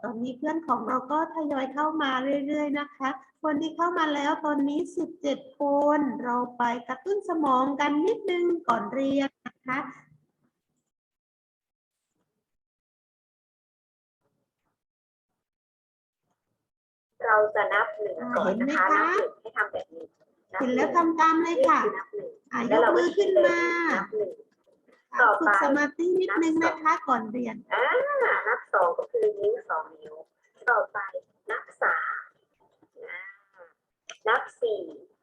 ตอนนี้เพื่อนของเราก็ทยอยเข้ามาเรื่อยๆนะคะคนที่เข้ามาแล้วตอนนี้17 คนเราไปกระตุ้นสมองกันนิดนึงก่อนเรียนนะคะเราจะนับหนึ่งก่อนนะคะนับหนึ่งให้ทำแบบนี้เห็นแล้วทำตามเลยค่ะยกมือขึ้นมาฝึกสมาธินิดนึงนะคะก่อนเรียนนับสองก็คือนิ้ว2 นิ้วต่อไปนับ3นับ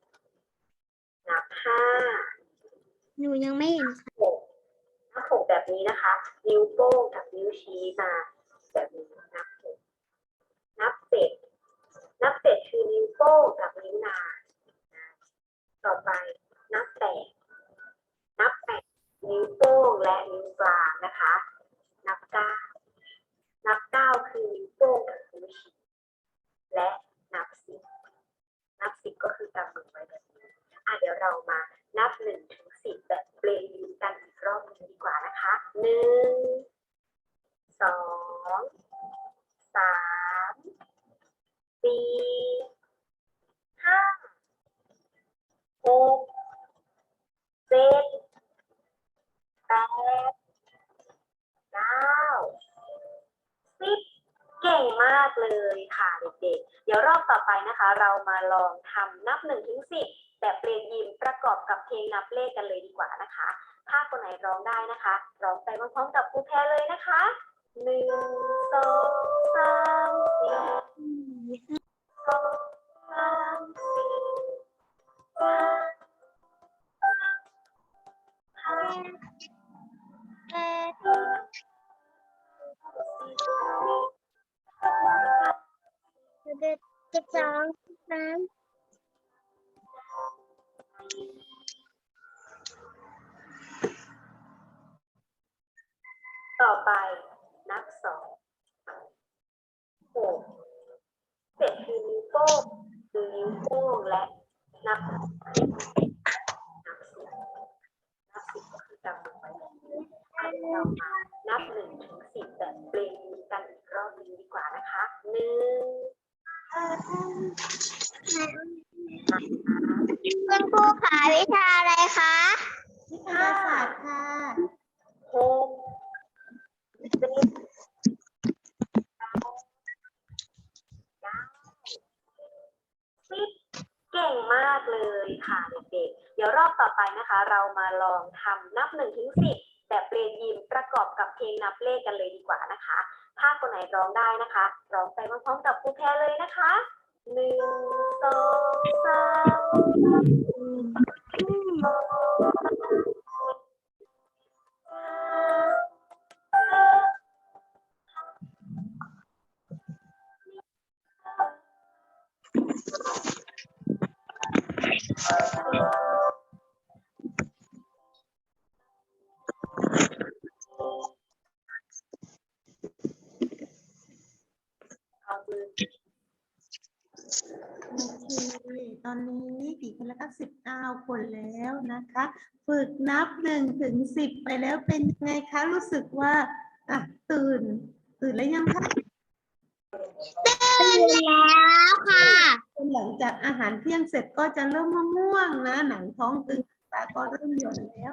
4นับ5หนูยังไม่เห็นค่ะนับ6แบบนี้นะคะนิ้วโป้งกับนิ้วชี้มาแบบนี้นับ6นับ7คือนิ้วโป้งกับนิ้วนางต่อไปนับ8นิ้วโป้งและนิ้วกลางนะคะนับ9คือนิ้วโป้งกับนิ้วชี้และนับ10ก็คือกำมือไว้แบบนี้เดี๋ยวเรามานับ1 ถึง 10แบบเปลยืนกันอีกรอบนึงดีกว่านะคะ1 2 3 4 5 6 7 8 9 10เก่งมากเลยค่ะเด็กๆเดี๋ยวรอบต่อไปนะคะเรามาลองทำนับ1 ถึง 10แบบเปลี่ยนยิมประกอบกับเพลงนับเลขกันเลยดีกว่านะคะถ้าคนไหนร้องได้นะคะร้องไปพร้อมๆกับครูแพรเลยนะคะ1 2 3 4 2 3 4 12 13ต่อไปนับ2 6 7คือนิ้วโป้งและนับ10ก็คือกำมือไว้แบบนี้เรามานับ1 ถึง 10แบบเปลงกันอีกรอบนึงดีกว่านะคะ1คุณครูขาวิชาอะไรคะ วิทยาศาสตร์ค่ะ6 7 เก่งมากเลยค่ะเด็กๆเดี๋ยวรอบต่อไปนะคะเรามาลองทำนับ1 ถึง 10แบบเปลี่ยนยิมประกอบกับเพลงนับเลขกันเลยดีกว่านะคะถ้าคนไหนร้องได้นะคะร้องไปพร้อมๆกับครูแพรเลยนะคะ1 2 ตอนนี้กี่คนแล้วก็19 คนแล้วนะคะ ฝึกนับ1 ถึง 10ไปแล้วเป็นยังไงคะรู้สึกว่าตื่นแล้วยังคะ ตื่นแล้วค่ะ หลังจากอาหารเที่ยงเสร็จก็จะเริ่มง่วงนะหนังท้องตึงตาก็เริ่มหย่อนแล้ว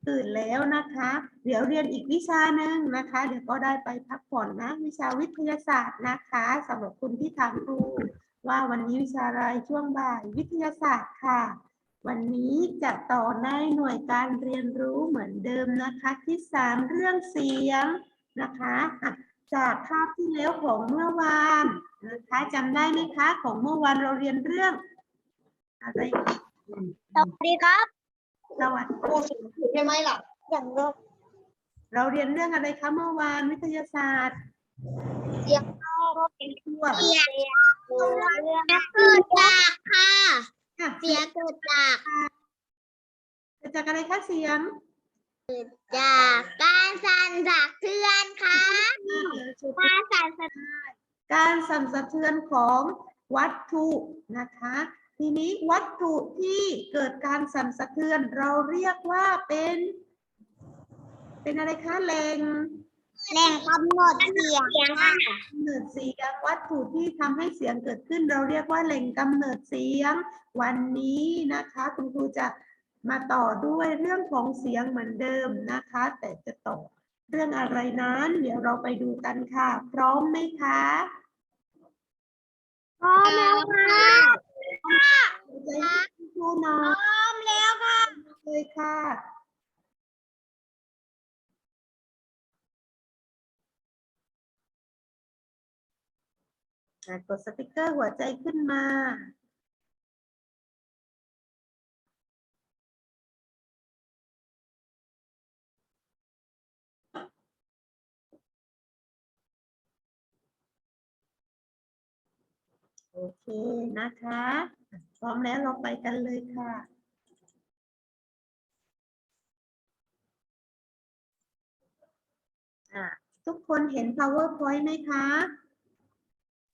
ตื่นแล้วนะคะ เดี๋ยวเรียนอีกวิชาหนึ่งนะคะ เดี๋ยวก็ได้ไปพักผ่อนนะวิชาวิทยาศาสตร์นะคะสำหรับคุณที่ถามครูว่าวันนี้วิชาอะไรช่วงบ่ายวิทยาศาสตร์ค่ะ วันนี้จะต่อในหน่วยการเรียนรู้เหมือนเดิมนะคะที่3เรื่องเสียงนะคะจากคาบที่แล้วของเมื่อวานนะคะจำได้ไหมคะของเมื่อวานเราเรียนเรื่องอะไร สวัสดีครับ สวัสดี ใช่ไหมล่ะอย่างนก เราเรียนเรื่องอะไรคะเมื่อวานวิทยาศาสตร์ เสียงนก เป็นทั่ว เสียงเกิดจากค่ะ เสียงเกิดจาก เกิดจากอะไรคะเสียง จากการสั่นสะเทือนค่ะการสั่นสะเทือน การสั่นสะเทือนของวัตถุนะคะ ทีนี้วัตถุที่เกิดการสั่นสะเทือนเราเรียกว่าเป็นอะไรคะแหล่ง แหล่งกำหนดเสียงค่ะ กำเนิดเสียงวัตถุที่ทำให้เสียงเกิดขึ้นเราเรียกว่าแหล่งกำเนิดเสียง วันนี้นะคะคุณครูจะมาต่อด้วยเรื่องของเสียงเหมือนเดิมนะคะ แต่จะต่อเรื่องอะไรนั้นเดี๋ยวเราไปดูกันค่ะ พร้อมไหมคะ พร้อมแล้วค่ะ ใจคุณครูหน่อ พร้อมแล้วค่ะ ยเลยค่ะกดสติกเกอร์หัวใจขึ้นมา โอเคนะคะ พร้อมแล้วเราไปกันเลยค่ะทุกคนเห็น PowerPoint ไหมคะ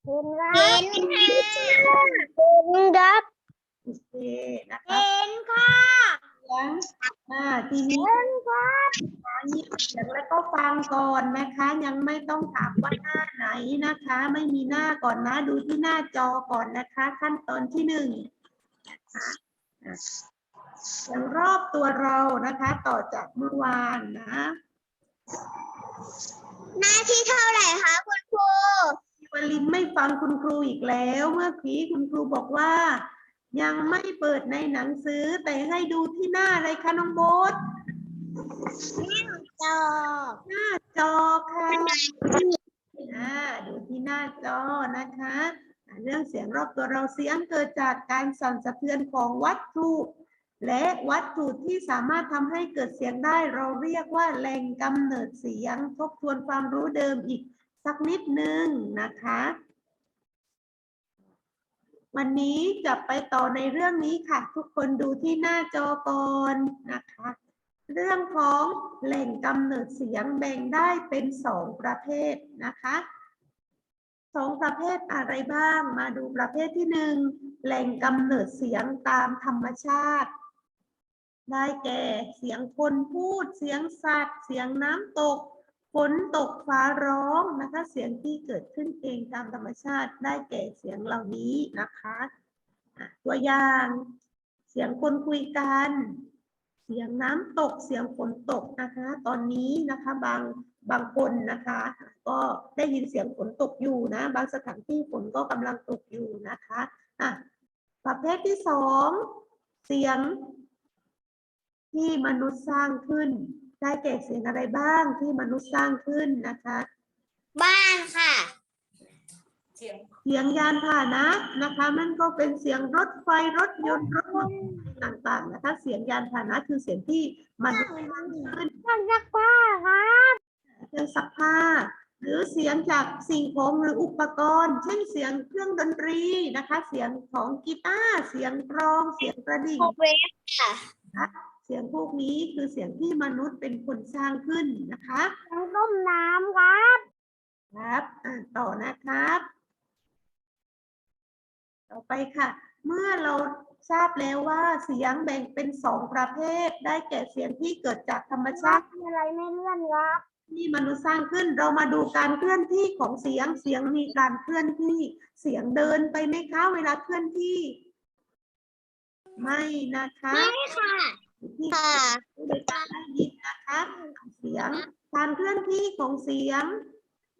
เห็นค่ะเห็นครับ โอเคนะคะ เห็นค่ะ เสียงทีนี้ เห็นครับ เงียบเสียงแล้วก็ฟังก่อนนะคะ ยังไม่ต้องถามว่าหน้าไหนนะคะ ไม่มีหน้าก่อนนะ ดูที่หน้าจอก่อนนะคะ ขั้นตอนที่หนึ่งนะคะเสียงรอบตัวเรานะคะ ต่อจากเมื่อวานนะ หน้าที่เท่าไหร่คะคุณครู วลินไม่ฟังคุณครูอีกแล้ว เมื่อกี้คุณครูบอกว่า ยังไม่เปิดในหนังสือแต่ให้ดูที่หน้าอะไรคะน้องโบ๊ท จอ หน้าจอค่ะดูที่หน้าจอนะคะเรื่องเสียงรอบตัวเราเสียงเกิดจากการสั่นสะเทือนของวัตถุ และวัตถุที่สามารถทำให้เกิดเสียงได้เราเรียกว่าแหล่งกำเนิดเสียงทบทวนความรู้เดิมอีกสักนิดนึงนะคะ วันนี้จะไปต่อในเรื่องนี้ค่ะ ทุกคนดูที่หน้าจอก่อนนะคะ เรื่องของแหล่งกำเนิดเสียงแบ่งได้เป็น2ประเภทนะคะ2ประเภทอะไรบ้าง มาดูประเภทที่1แหล่งกำเนิดเสียงตามธรรมชาติ ได้แก่เสียงคนพูดเสียงสัตว์เสียงน้ำตกฝนตกฟ้าร้องนะคะเสียงที่เกิดขึ้นเองตามธรรมชาติได้แก่เสียงเหล่านี้นะคะตัวอย่างเสียงคนคุยกันเสียงน้ำตกเสียงฝนตกนะคะตอนนี้นะคะบางคนนะคะก็ได้ยินเสียงฝนตกอยู่นะบางสถานที่ฝนก็กำลังตกอยู่นะคะประเภทที่2เสียงที่มนุษย์สร้างขึ้นได้แก่เสียงอะไรบ้างที่มนุษย์สร้างขึ้นนะคะบ้านค่ะ เสียงยานพาหนะนะคะมันก็เป็นเสียงรถไฟรถยนต์รถต่างๆนะคะเสียงยานพาหนะคือเสียงที่มนุษย์สร้างขึ้น เครื่องซักผ้าครับ เครื่องซักผ้าหรือเสียงจากสิ่งของหรืออุปกรณ์เช่นเสียงเครื่องดนตรีนะคะเสียงของกีตาร์เสียงกลองเสียงกระดิ่ง เวฟค่ะ เสียงพวกนี้คือเสียงที่มนุษย์เป็นคนสร้างขึ้นนะคะ ทั้งต้มน้ำครับ ครับต่อนะครับ ต่อไปค่ะ เมื่อเราทราบแล้วว่าเสียงแบ่งเป็น2ประเภทได้แก่เสียงที่เกิดจากธรรมชาติ อะไรไม่เลื่อนครับ ที่มนุษย์สร้างขึ้นเรามาดูการเคลื่อนที่ของเสียงเสียงมีการเคลื่อนที่เสียงเดินไปไหมคะเวลาเคลื่อนที่ไม่นะคะ ไม่ค่ะ ที่ ค่ะ โดยการได้ยินนะคะเสียงการเคลื่อนที่ของเสียง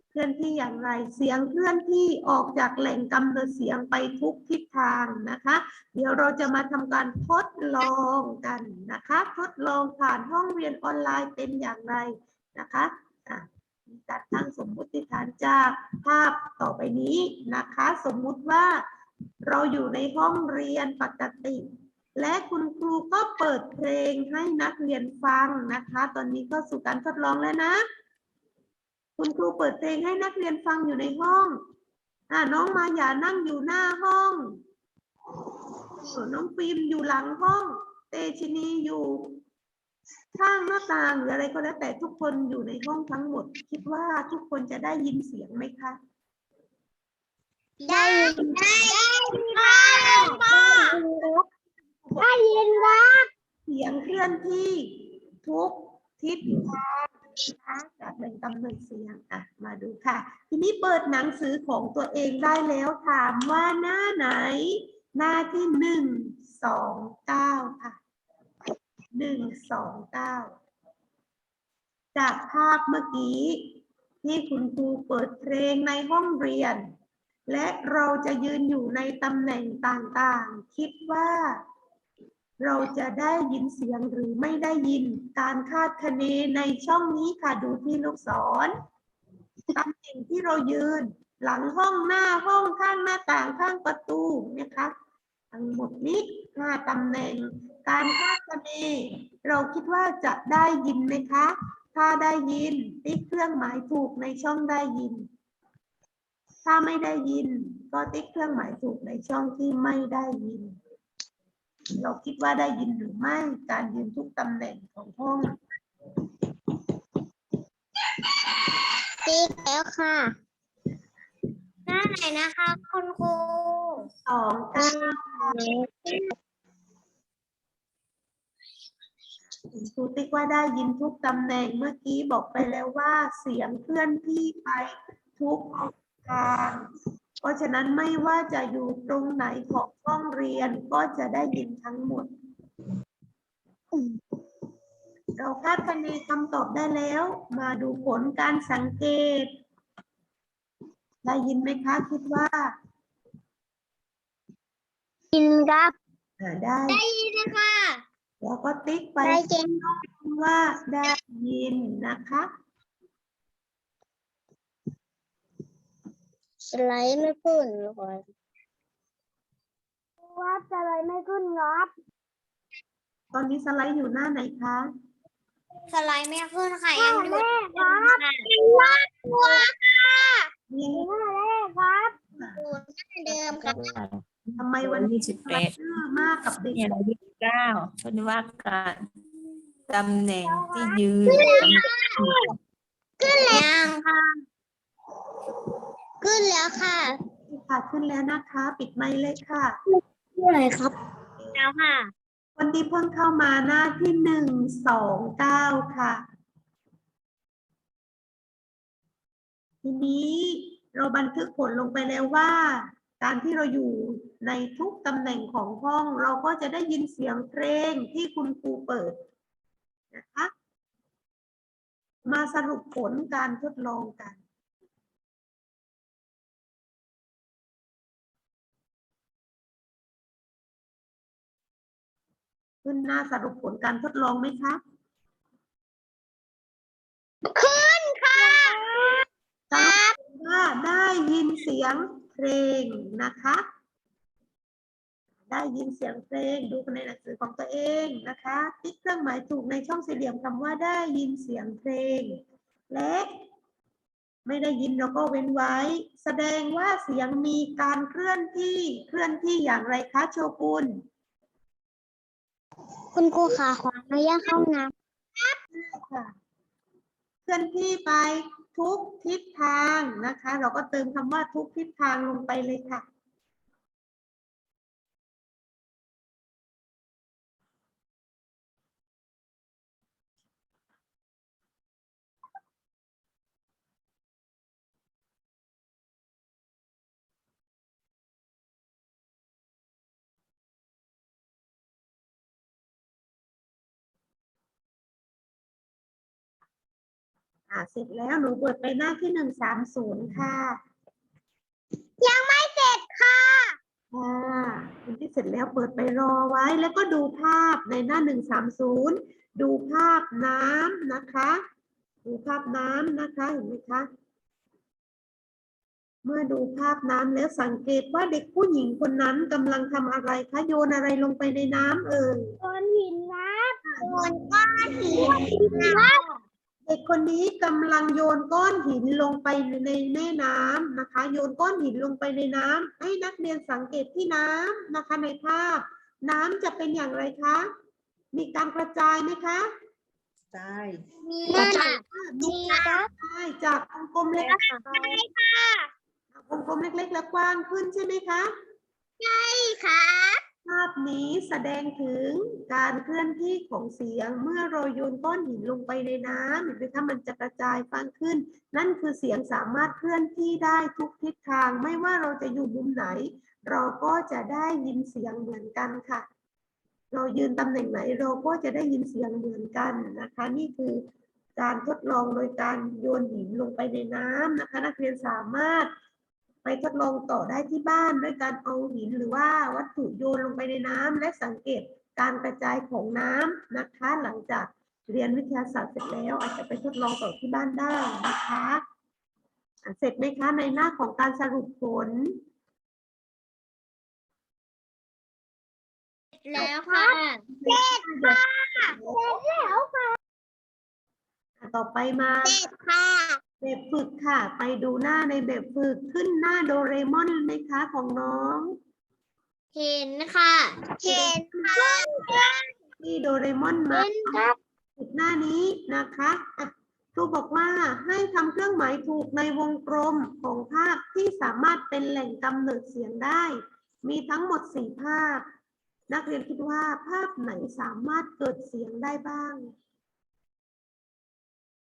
เคลื่อนที่อย่างไรเสียงเคลื่อนที่ออกจากแหล่งกำเนิดเสียงไปทุกทิศทางนะคะเดี๋ยวเราจะมาทำการทดลองกันนะคะทดลองผ่านห้องเรียนออนไลน์เป็นอย่างไรนะคะจัดตั้งสมมุติฐานจากภาพต่อไปนี้นะคะสมมุติว่าเราอยู่ในห้องเรียนปกติและคุณครูก็เปิดเพลงให้นักเรียนฟังนะคะตอนนี้ก็สู่การทดลองแล้วนะคุณครูเปิดเพลงให้นักเรียนฟังอยู่ในห้องน้องมาอย่านั่งอยู่หน้าห้องน้องฟิล์มอยู่หลังห้องเตชินีอยู่ข้างหน้าต่างหรืออะไรก็แล้วแต่ทุกคนอยู่ในห้องทั้งหมดคิดว่าทุกคนจะได้ยินเสียงไหมคะ ได้ยินค่ะได้ยินครับ เสียงเคลื่อนที่ทุกทิศทาง นะคะจากแบ่งกำเนิดเสียงมาดูค่ะ ทีนี้เปิดหนังสือของตัวเองได้แล้วถามว่าหน้าไหน หน้าที่129ค่ะ129จากภาพเมื่อกี้ที่คุณครูเปิดเพลงในห้องเรียน และเราจะยืนอยู่ในตำแหน่งต่างๆคิดว่าเราจะได้ยินเสียงหรือไม่ได้ยินการคาดคะเนในช่องนี้ค่ะดูที่ลูกศรตำแหน่งที่เรายืนหลังห้องหน้าห้องข้างหน้าต่างข้างประตูนะคะทั้งหมดนี้5ตำแหน่งการคาดคะเนเราคิดว่าจะได้ยินไหมคะถ้าได้ยินติ๊กเครื่องหมายถูกในช่องได้ยินถ้าไม่ได้ยินก็ติ๊กเครื่องหมายถูกในช่องที่ไม่ได้ยินเราคิดว่าได้ยินหรือไม่การยืนทุกตำแหน่งของห้อง ติ๊กแล้วค่ะหน้าไหนนะคะคุณครู คุณครูติ๊กว่าได้ยินทุกตำแหน่งเมื่อกี้บอกไปแล้วว่าเสียงเคลื่อนที่ไปทุกทางเพราะฉะนั้นไม่ว่าจะอยู่ตรงไหนของห้องเรียนก็จะได้ยินทั้งหมด เราคาดคะเนคำตอบได้แล้วมาดูผลการสังเกตได้ยินไหมคะคิดว่า ยินครับ ได้ ได้ยินนะคะ แล้วก็ติ๊กไป ได้ยิน ว่าได้ยินนะคะ สไลด์ไม่ขึ้นเลยว่าสไลด์ไม่ขึ้นครับ ตอนนี้สไลด์อยู่หน้าไหนคะ สไลด์ไม่ขึ้นค่ะยังอยู่หน้าแรกครับตัวค่ะ ยัง หน้าแรกครับอยู่หน้าเดิมครับ ทำไมวันนี้สไลด์มากกับเด็ก เนี่ย29เป็นว่าการตำแหน่งที่ยืน ขึ้นแล้วค่ะขึ้นแล้วค่ะ ค่ะขึ้นแล้วนะคะ ปิดไมค์เลยค่ะ ขึ้นเลยครับแล้วค่ะ คนที่เพิ่งเข้ามาหน้าที่129ค่ะ ทีนี้เราบันทึกผลลงไปแล้วว่า การที่เราอยู่ในทุกตำแหน่งของห้องเราก็จะได้ยินเสียงเพลงที่คุณครูเปิดนะคะ มาสรุปผลการทดลองกัน ขึ้นหน้าสรุปผลการทดลองไหมคะ ขึ้นค่ะ สรุปว่าได้ยินเสียงเพลงนะคะ ได้ยินเสียงเพลงดูในหนังสือของตัวเองนะคะติ๊กเครื่องหมายถูกในช่องสี่เหลี่ยมคำว่าได้ยินเสียงเพลง และไม่ได้ยินเราก็เว้นไว้ แสดงว่าเสียงมีการเคลื่อนที่อย่างไรคะโชกุน คุณครูขาขออนุญาตเข้าน้ ค่ะเคลื่อนที่ไปทุกทิศทางนะคะ เราก็เติมคำว่าทุกทิศทางลงไปเลยค่ะ เสร็จแล้วหนูเปิดไปหน้าที่130ค่ะ ำยังไม่เสร็จค่ะ คุณที่เสร็จแล้วเปิดไปรอไว้แล้วก็ดูภาพในหน้า130ดูภาพน้ำนะคะ ดูภาพน้ำนะคะเห็นไหมคะเมื่อดูภาพน้ำแล้วสังเกตว่าเด็กผู้หญิงคนนั้นกำลังทำอะไรคะโยนอะไรลงไปในน้ำก้อนหินครับโยนก้อนหินครับ เด็กคนนี้กำลังโยนก้อนหินลงไปในแม่น้ำนะคะ โยนก้อนหินลงไปในน้ำให้นักเรียนสังเกตที่น้ำนะคะในภาพ น้ำจะเป็นอย่างไรคะมีการกระจายไหมคะ ใช่ มีค่ะ มีครับใช่จากวงกลมเล็ก ใช่ค่ะ วงกลมเล็กๆแล้วกว้างขึ้นใช่ไหมคะ ใช่ค่ะ ภาพนี้แสดงถึงการเคลื่อนที่ของเสียงเมื่อเราโยนก้อนหินลงไปในน้ำเห็นไหมคะมันจะกระจายฟังขึ้น นั่นคือเสียงสามารถเคลื่อนที่ได้ทุกทิศทางไม่ว่าเราจะอยู่มุมไหน เราก็จะได้ยินเสียงเหมือนกันค่ะ เรายืนตำแหน่งไหนเราก็จะได้ยินเสียงเหมือนกันนะคะ นี่คือการทดลองโดยการโยนหินลงไปในน้ำนะคะ นักเรียนสามารถไปทดลองต่อได้ที่บ้านด้วยการเอาหินหรือว่าวัตถุโยนลงไปในน้ำและสังเกตการกระจายของน้ำนะคะ หลังจากเรียนวิทยาศาสตร์เสร็จแล้วอาจจะไปทดลองต่อที่บ้านได้นะคะเสร็จไหมคะในหน้าของการสรุปผล แล้วค่ะเจ็ดค่ะแล้วค่ะ ต่อไปมา เจ็ดค่ะ แบบฝึกค่ะ ไปดูหน้าในแบบฝึกขึ้นหน้าโดเรมอนไหมคะของน้อง เห็นค่ะเห็นค่ะ ที่โดเรมอนมา เห็นครับ ฝึกหน้านี้นะคะครูบอกว่าให้ทำเครื่องหมายถูกในวงกลมของภาพที่สามารถเป็นแหล่งกำเนิดเสียงได้ มีทั้งหมด4ภาพ นักเรียนคิดว่าภาพไหนสามารถเกิดเสียงได้บ้าง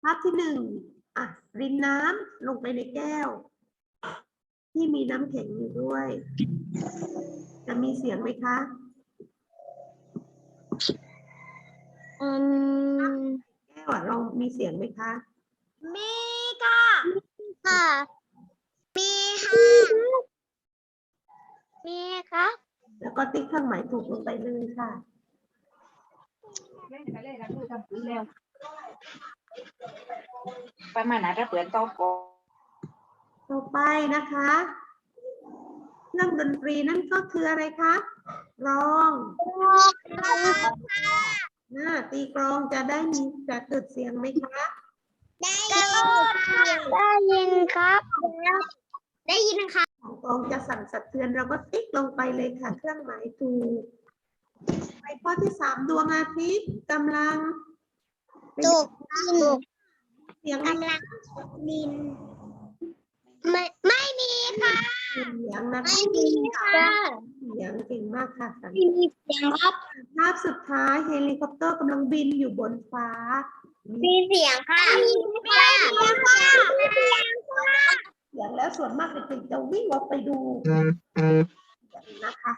ภาพที่รินน้ำลงไปในแก้ว ที่มีน้ำแข็งอยู่ด้วย จะมีเสียงไหมคะ แก้วเรามีเสียงไหมคะ มีค่ะค่ะ มีค่ะมีครับ แล้วก็ติ๊กเครื่องหมายถูกลงไปเลยค่ะ ประมาณนั้นถ้าเปิดต่อโก ต่อไปนะคะเครื่องดนตรีนั่นก็คืออะไรคะกลองตีกลองจะได้มีจะเกิดเสียงไหมคะ ได้ยินครับ ได้ยินค่ะ ของกลองจะสั่นสะเทือนเราก็ติ๊กลงไปเลยค่ะ เครื่องหมายถูกไปข้อที่3ดวงอาทิตย์กำลัง ตกดิน เสียง กำลังตกดิน ไม่มีค่ะ เสียงนะคะ ไม่มีค่ะ เสียงเก่งมากค่ะสัน ไม่มีเสียงครับ ภาพสุดท้ายเฮลิคอปเตอร์กำลังบินอยู่บนฟ้า มีเสียงค่ะไม่มีค่ะไม่มีค่ะ เสียงแล้วส่วนมากเด็กๆจะวิ่งออกไปดูนะคะ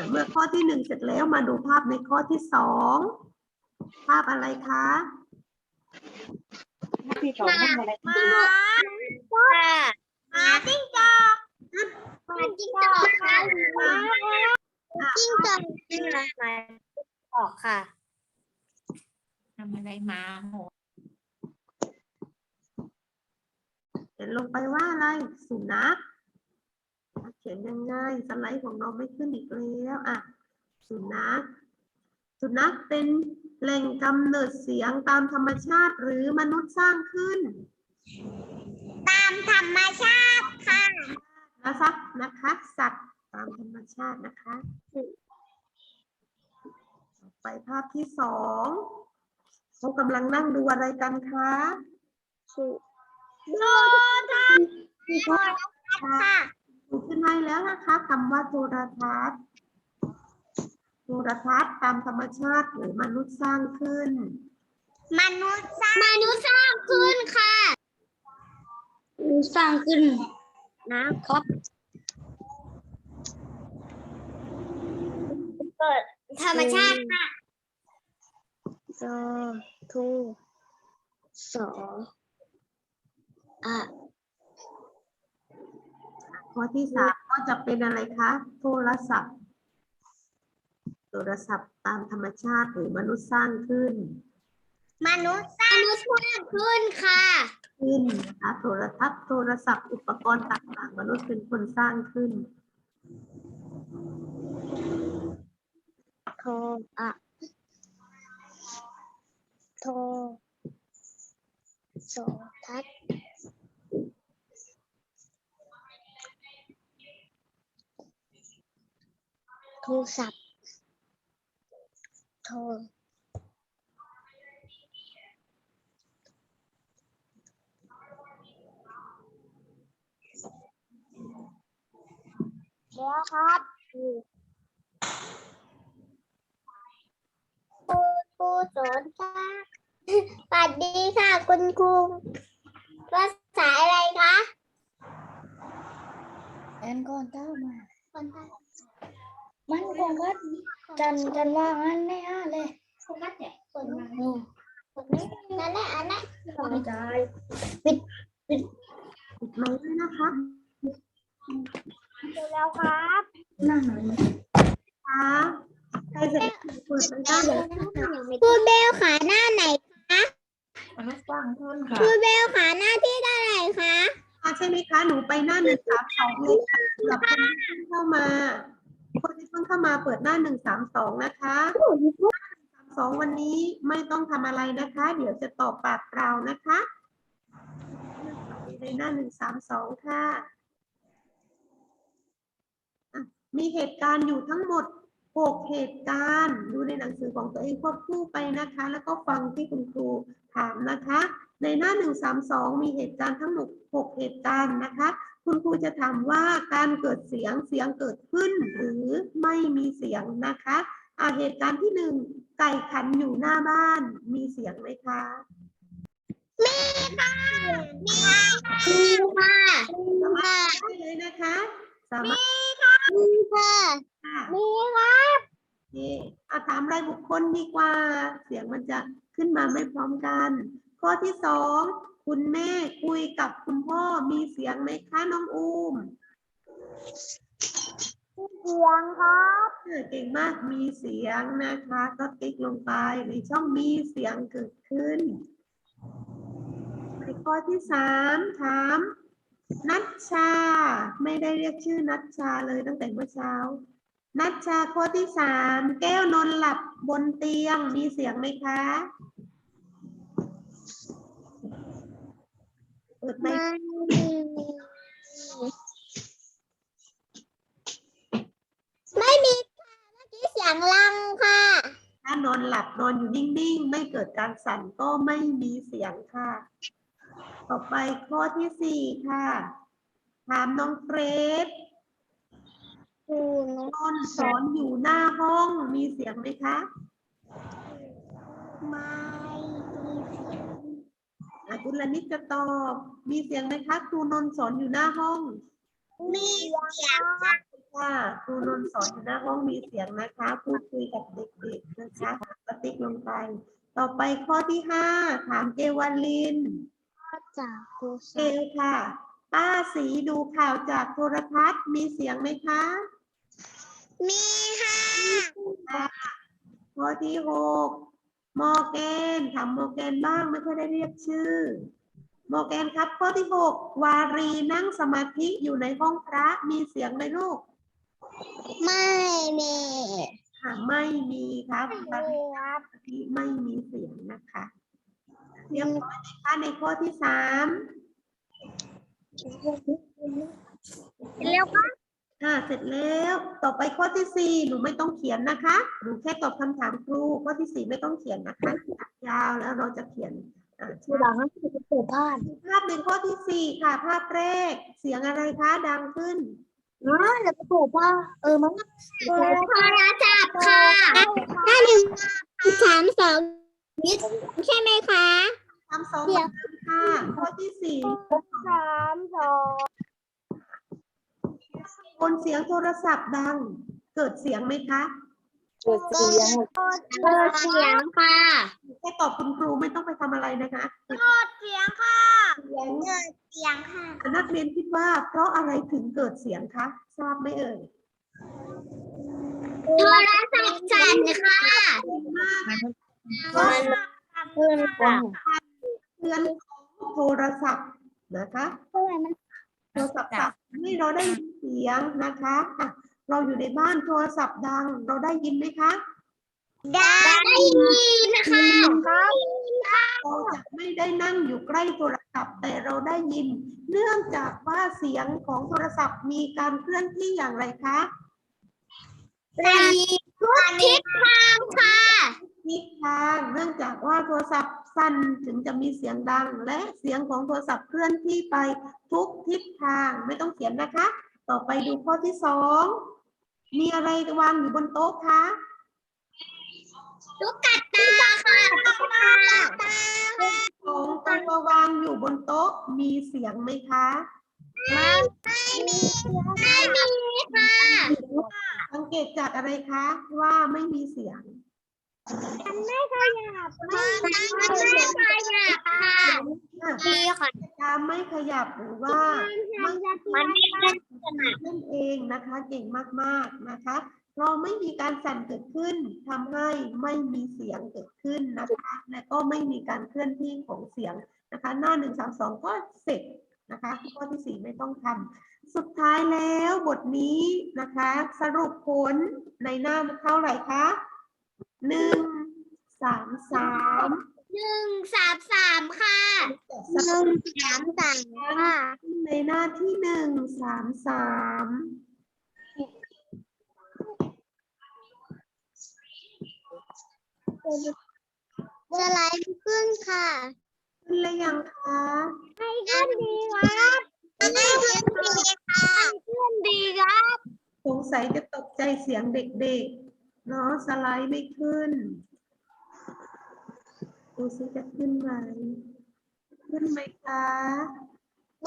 เมื่อข้อที่1เสร็จแล้วมาดูภาพในข้อที่2ภาพอะไรคะ ที่สองนั่นอะไร หมาจิ้งจอกหมาจิ้งจอกค่ะจิ้งจอกออกค่ะ ทำอะไรมาโห เขียนลงไปว่าอะไรสุนัขเขียนยังไงสไลด์ของเราไม่ขึ้นอีกแล้วสุนัขเป็นแหล่งกำเนิดเสียงตามธรรมชาติหรือมนุษย์สร้างขึ้น ตามธรรมชาติค่ะ นะคะสัตว์ตามธรรมชาตินะคะต่อไปภาพที่2เขากำลังนั่งดูอะไรกันคะ โลทัศน์ค่ะ ดูขึ้นให้แล้วนะคะคำว่าโทรทัศน์ตามธรรมชาติหรือมนุษย์สร้างขึ้น มนุษย์สร้างขึ้นค่ะสร้างขึ้นนะครับเกิดธรรมชาติค่ะทูสอ ข้อที่3ก็จะเป็นอะไรคะ โทรศัพท์ตามธรรมชาติหรือมนุษย์สร้างขึ้น มนุษย์สร้างขึ้นค่ะ ขึ้นนะคะโทรทัศน์โทรศัพท์อุปกรณ์ต่างๆมนุษย์เป็นคนสร้างขึ้น โทรทัศน์โทรศัพท์แล้วครับ ครูสอนค่ะสวัสดีค่ะคุณครูภาษาอะไรคะแอนก่อนเจ้ามามันคงก็จันว่างั้นแน่เลยคนนัดเนี่ยคนมานั่นแหละอันนั้นไม่ใจปิด ปิดไมค์ด้วยนะคะ แล้วครับนั่งหน่อย ค่ะใครเสร็จเปิดไมค์ได้เลย ครูเบลขาหน้าไหนคะ อนุฟังทุนค่ะ ครูเบลขาหน้าที่เท่าไหร่คะ ใช่ไหมคะ หนูไปหน้า132เลยค่ะสำหรับคนที่เพิ่งเข้ามา คนที่เพิ่งเข้ามาเปิดหน้า132นะคะ132วันนี้ไม่ต้องทำอะไรนะคะ เดี๋ยวจะตอบปากเปล่านะคะในหน้า132ค่ะมีเหตุการณ์อยู่ทั้งหมด6เหตุการณ์ดูในหนังสือของตัวเองควบคู่ไปนะคะ แล้วก็ฟังที่คุณครูถามนะคะ ในหน้า132มีเหตุการณ์ทั้งหมด6เหตุการณ์นะคะ คุณครูจะถามว่าการเกิดเสียงเกิดขึ้นหรือไม่มีเสียงนะคะเหตุการณ์ที่1ไก่ขันอยู่หน้าบ้านมีเสียงไหมคะ มีค่ะมีค่ะ ได้เลยนะคะสามารถ มีค่ะ ค่ะ มีครับ ถามรายบุคคลดีกว่า เสียงมันจะขึ้นมาไม่พร้อมกัน ข้อที่2คุณแม่คุยกับคุณพ่อมีเสียงไหมคะน้องอูม เสียงครับ เก่งมากมีเสียงนะคะ ก็ติ๊กลงไปในช่องมีเสียงเกิดขึ้นในข้อที่3ถามนัชชาไม่ได้เรียกชื่อนัชชาเลยตั้งแต่เมื่อเช้า นัชชาข้อที่3แก้วนอนหลับบนเตียงมีเสียงไหมคะเปิดไมค์ ไม่มีค่ะเมื่อกี้เสียงลังค่ะ ถ้านอนหลับนอนอยู่นิ่งๆไม่เกิดการสั่นก็ไม่มีเสียงค่ะ ต่อไปข้อที่4ค่ะถามน้องเฟรดนอนสอนอยู่หน้าห้องมีเสียงไหมคะ ไม่มีเสียง คุณลนิดจะตอบมีเสียงไหมคะครูนนท์สอนอยู่หน้าห้อง มีเสียงค่ะ ค่ะครูนนท์สอนอยู่หน้าห้องมีเสียงนะคะพูดคุยกับเด็กๆนะคะกระติ๊กลงไป ต่อไปข้อที่5ถามเกวลิน จากครู เกลค่ะ ป้าสีดูข่าวจากโทรทัศน์มีเสียงไหมคะ มีค่ะ ข้อที่6มอร์แกนถามมอร์แกนบ้างไม่ค่อยได้เรียกชื่อมอร์แกนครับข้อที่6วารีนั่งสมาธิอยู่ในห้องพระมีเสียงไหมลูก ไม่มี ไม่มีครับวารีนั่งสมาธิไม่มีเสียงนะคะเรียบร้อยไหมคะในข้อที่3 แล้วก็ เสร็จแล้วต่อไปข้อที่4หนูไม่ต้องเขียนนะคะหนูแค่ตอบคำถามครูข้อที่4ไม่ต้องเขียนนะคะยาวแล้วเราจะเขียนคือหลังนั้นคือเปิดบ้าน ภาพในข้อที่4ค่ะภาพแรกเสียงอะไรคะดังขึ้น แล้วก็เปิดบ้านมันโทรศัพท์ค่ะถ้า1 3 2ใช่ไหมคะ คำสองเหมือนกันค่ะข้อที่4 3 2 คนเสียงโทรศัพท์ดังเกิดเสียงไหมคะ เปิดเสียงค่ะ แค่ตอบคุณครูไม่ต้องไปทำอะไรนะคะ เปิดเสียงค่ะ เสียง เปิดเสียงค่ะ นักเรียนคิดว่าเพราะอะไรถึงเกิดเสียงคะทราบไหมเอ่ย โทรศัพท์สั่นค่ะ เพราะ เพื่อนค่ะ เตือนของโทรศัพท์นะคะ โทรศัพท์สั่นให้เราได้ยินเสียงนะคะเราอยู่ในบ้านโทรศัพท์ดังเราได้ยินไหมคะ ได้ยินค่ะครับ เราจะไม่ได้นั่งอยู่ใกล้โทรศัพท์แต่เราได้ยิน เนื่องจากว่าเสียงของโทรศัพท์มีการเคลื่อนที่อย่างไรคะ ทิศทางค่ะ ทิศทางเนื่องจากว่าโทรศัพท์สั่นถึงจะมีเสียงดังและเสียงของโทรศัพท์เคลื่อนที่ไปทุกทิศทางไม่ต้องเขียนนะคะ ต่อไปดูข้อที่2 มีอะไรวางอยู่บนโต๊ะคะ ตุ๊กตาค่ะตุ๊กตา ของตัววางอยู่บนโต๊ะมีเสียงไหมคะ ไม่มีค่ะ สังเกตจากอะไรคะว่าไม่มีเสียง มันไม่ขยับค่ะดีค่ะ ตามไม่ขยับหรือว่าไม่ มันไม่ได้ นั่นเองนะคะเก่งมากๆนะคะเราไม่มีการสั่นเกิดขึ้นทำให้ไม่มีเสียงเกิดขึ้นนะคะและก็ไม่มีการเคลื่อนที่ของเสียงนะคะ หน้า132ก็เสร็จนะคะข้อที่4ไม่ต้องทำสุดท้ายแล้วบทนี้นะคะ สรุปผลในหน้าเท่าไหร่คะ133 133ค่ะ133ค่ะ ในหน้าที่133 สไลด์ขึ้นค่ะ ขึ้นหรือยังคะ ให้ขึ้นดีครับให้ขึ้นดีค่ะขึ้นดีครับ สงสัยจะตกใจเสียงเด็กๆเนาะสไลด์ไม่ขึ้นดูสิจะขึ้นไหมขึ้นไหมคะ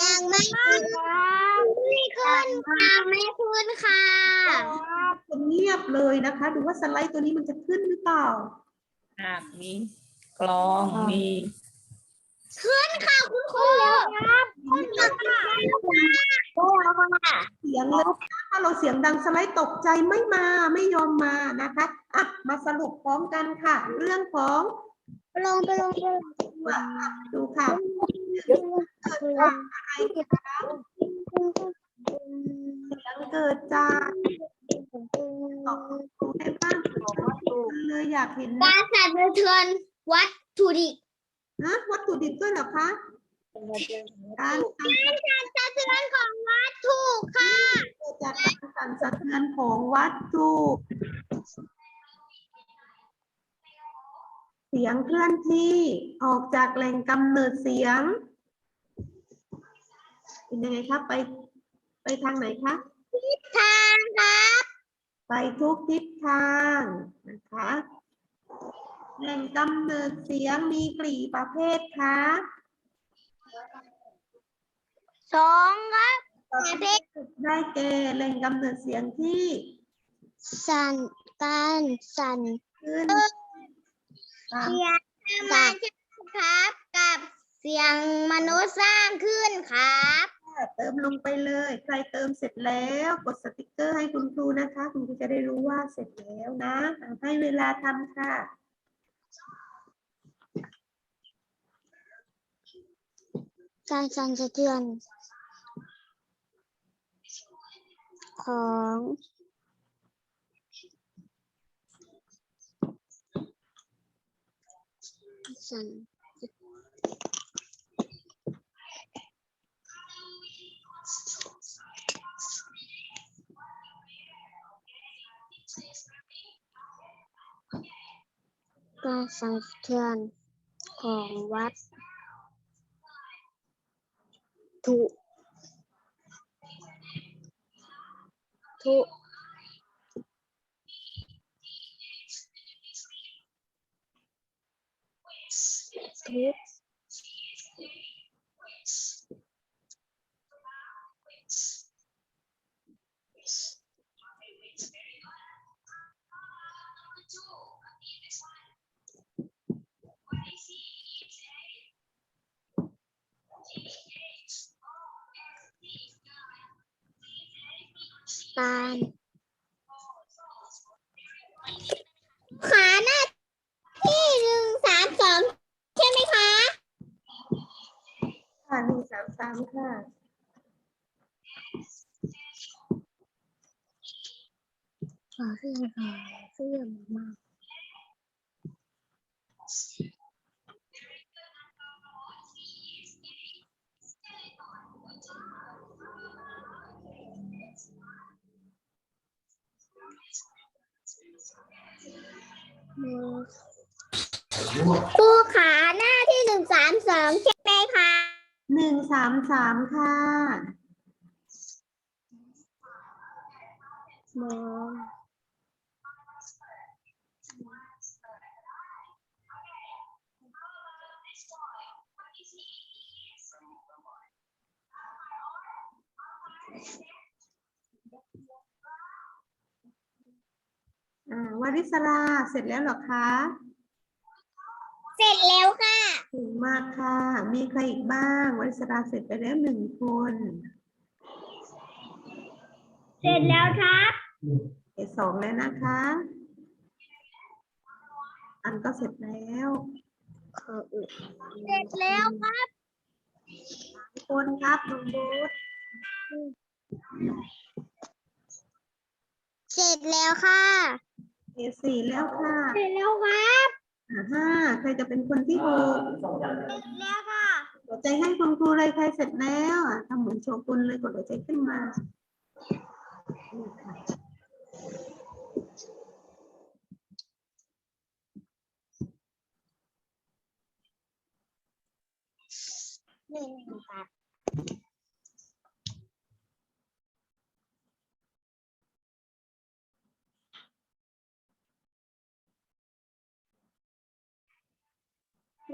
ยังไม่ขึ้นไม่ขึ้นค่ะไม่ขึ้นค่ะ จะเงียบเลยนะคะ ดูว่าสไลด์ตัวนี้มันจะขึ้นหรือเปล่า มีกลองมี ขึ้นค่ะคุณครูครับขึ้นค่ะ เสียงเลยถ้าเราเสียงดังสไลด์ตกใจไม่มาไม่ยอมมานะคะอ่ะมาสรุปพร้อมกันค่ะ เรื่องของ ไปลง ดูค่ะเกิดจากอะไรคะเสียงเกิดจากตอบดูได้บ้างเลยอยากเห็นนะ การสั่นสะเทือนวัตถุดิบ วัตถุดิบด้วยเหรอคะการสั่น สะเทือนของวัตถุค่ะ เกิดจากการสั่นสะเทือนของวัตถุเสียงเคลื่อนที่ออกจากแหล่งกำเนิดเสียงเป็นยังไงครับไปทางไหนคะ ทางครับ ไปทุกทิศทางนะคะแหล่งกำเนิดเสียงมีกี่ประเภทคะ 2ครับประเภท ได้แก่แหล่งกำเนิดเสียงที่ สั่นการสั่น ขึ้นตาม เสียงธรรมชาติครับกับเสียงมนุษย์สร้างขึ้นครับ เติมลงไปเลย ใครเติมเสร็จแล้วกดสติกเกอร์ให้คุณครูนะคะ คุณครูจะได้รู้ว่าเสร็จแล้วนะให้เวลาทำค่ะ การสั่นสะเทือนของสั่นการสั่นสะเทือนของวัตถุการขาหน้าที่132ใช่ไหมคะ ค่ะ133ค่ะ เสื้อมากครูขาหน้าที่132ใช่ไหมคะ 133ค่ะ มอง วริศราเสร็จแล้วเหรอคะ เสร็จแล้วค่ะ เก่งมากค่ะ มีใครอีกบ้าง วริศราเสร็จไปแล้ว1 คน เสร็จแล้วครับ 2แล้วนะคะ อันก็เสร็จแล้ว เสร็จแล้วครับ คนครับน้องโบ๊ท เสร็จแล้วค่ะ 4แล้วค่ะ เสร็จแล้วครับ 5ใครจะเป็นคนที่6 เสร็จแล้วค่ะ หัวใจให้คุณครูเลยใครเสร็จแล้วทำเหมือนโชกุนเลยกดหัวใจขึ้นมานี่ค่ะ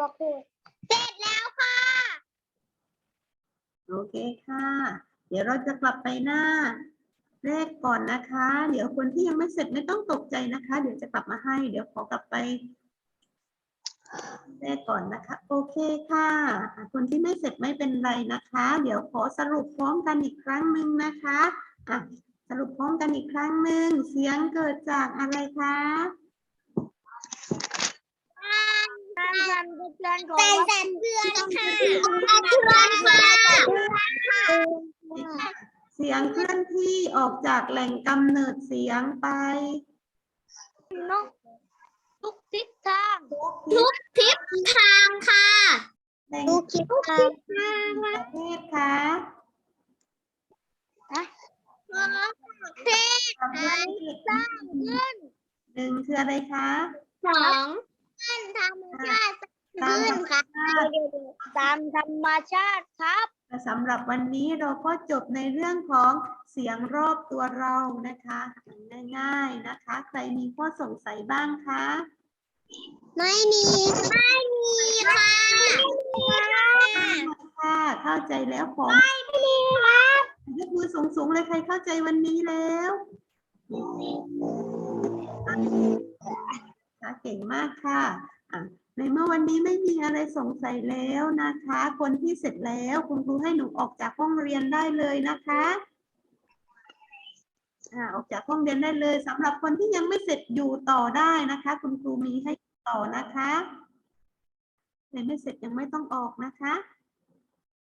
บอกเลยเสร็จแล้วค่ะ โอเคค่ะ เดี๋ยวเราจะกลับไปหน้าแรกก่อนนะคะ เดี๋ยวคนที่ยังไม่เสร็จไม่ต้องตกใจนะคะ เดี๋ยวจะกลับมาให้ เดี๋ยวขอกลับไปแรกก่อนนะคะ โอเคค่ะ คนที่ไม่เสร็จไม่เป็นไรนะคะ เดี๋ยวขอสรุปพร้อมกันอีกครั้งหนึ่งนะคะสรุปพร้อมกันอีกครั้งหนึ่งเสียงเกิดจากอะไรคะ การสั่นสะเทือนของการสั่นสะเทือนค่ะ เสียงเคลื่อนที่ออกจากแหล่งกำเนิดเสียงไป ทุกทิศทางทุกทิศทางค่ะ แหล่ง ทุกทิศทาง ประเทศคะ เทศ ประเทศ สร้างขึ้น 1คืออะไรคะ 2ขึ้นธรรมชาติขึ้นค่ะตามธรรมชาติครับ สำหรับวันนี้เราก็จบในเรื่องของเสียงรอบตัวเรานะคะง่ายๆนะคะ ใครมีข้อสงสัยบ้างคะ ไม่มีค่ะ ค่ะเข้าใจแล้วขอ ไม่มีครับ ยกมือสูงๆเลยใครเข้าใจวันนี้แล้วค่ะเก่งมากค่ะในเมื่อวันนี้ไม่มีอะไรสงสัยแล้วนะคะ คนที่เสร็จแล้วคุณครูให้หนูออกจากห้องเรียนได้เลยนะคะออกจากห้องเรียนได้เลยสำหรับคนที่ยังไม่เสร็จอยู่ต่อได้นะคะ คุณครูมีให้ต่อนะคะใครไม่เสร็จยังไม่ต้องออกนะคะ